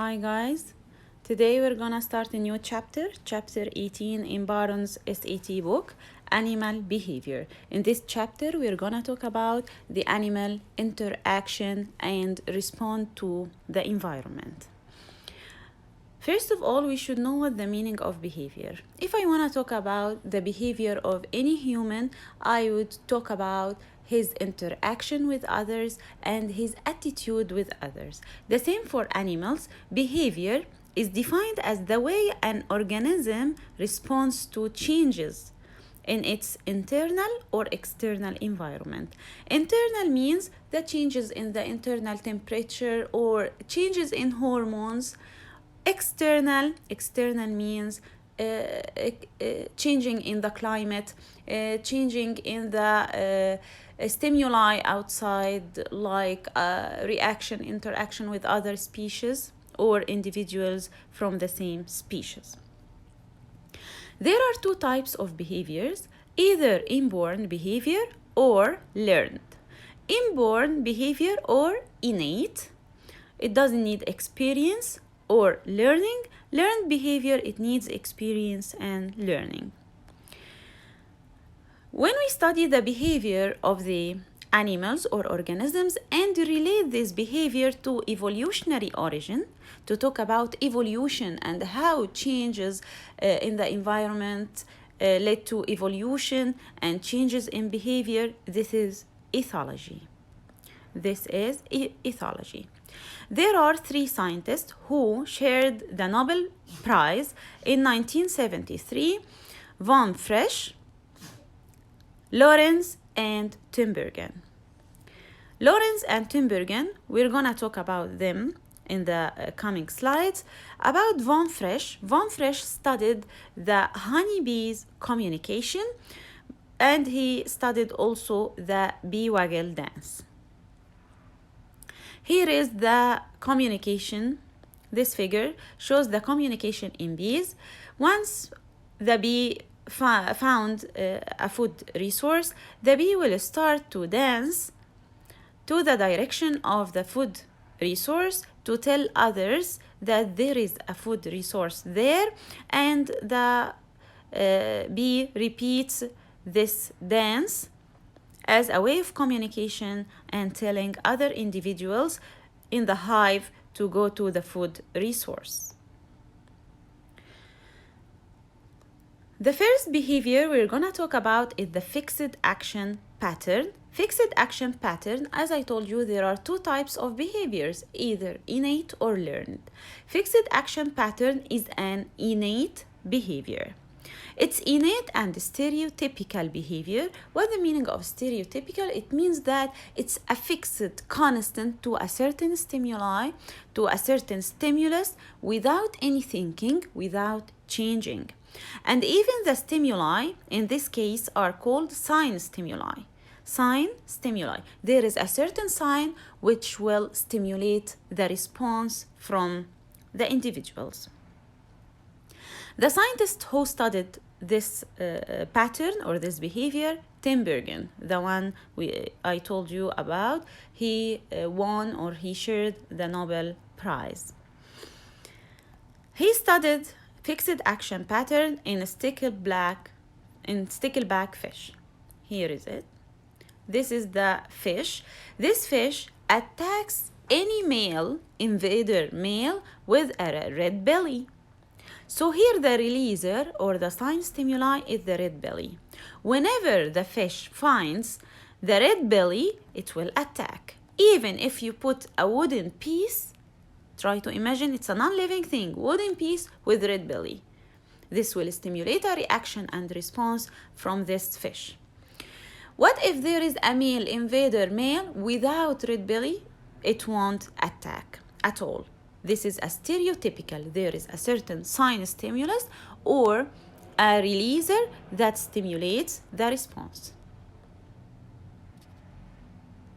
Hi guys, today we're gonna start a new chapter 18 in Baron's SAT book, Animal Behavior. In this chapter, we're gonna talk about the animal interaction and respond to the environment. First of all, we should know what the meaning of behavior. If I wanna talk about the behavior of any human, I would talk about his interaction with others and his attitude with others. The same for animals. Behavior is defined as the way an organism responds to changes in its internal or external environment. Internal means the changes in the internal temperature or changes in hormones. External means changing in the climate, changing in the stimuli outside, like interaction with other species or individuals from the same species. There are two types of behaviors, either inborn behavior or learned. Inborn behavior or innate, it doesn't need experience, or learning. Learned behavior, it needs experience and learning. When we study the behavior of the animals or organisms and relate this behavior to evolutionary origin, to talk about evolution and how changes in the environment led to evolution and changes in behavior, this is ethology. There are three scientists who shared the Nobel Prize in 1973, von Frisch, Lorenz, and Tinbergen. Lorenz and Tinbergen, we're gonna talk about them in the coming slides. About von Frisch studied the honeybees' communication, and he studied also the bee waggle dance. Here is the communication. This figure shows the communication in bees. Once the bee found a food resource, the bee will start to dance to the direction of the food resource to tell others that there is a food resource there, and the bee repeats this dance as a way of communication and telling other individuals in the hive to go to the food resource. The first behavior we're gonna talk about is the fixed action pattern. Fixed action pattern, as I told you, there are two types of behaviors, either innate or learned. Fixed action pattern is an innate behavior. It's innate and stereotypical behavior. What the meaning of stereotypical? It means that it's a fixed constant to a certain stimuli, to a certain stimulus, without any thinking, without changing. And even the stimuli, in this case, are called sign stimuli. Sign stimuli. There is a certain sign which will stimulate the response from the individuals. The scientist who studied this pattern or this behavior, Tinbergen, the one I told you about, he won or he shared the Nobel Prize. He studied fixed action pattern in stickleback fish. Here is it. This is the fish. This fish attacks any invader male with a red belly. So here the releaser or the sign stimuli is the red belly. Whenever the fish finds the red belly, it will attack. Even if you put a wooden piece, try to imagine it's a non-living thing, wooden piece with red belly. This will stimulate a reaction and response from this fish. What if there is a invader male without red belly? It won't attack at all. This is a stereotypical. There is a certain sign stimulus or a releaser that stimulates the response.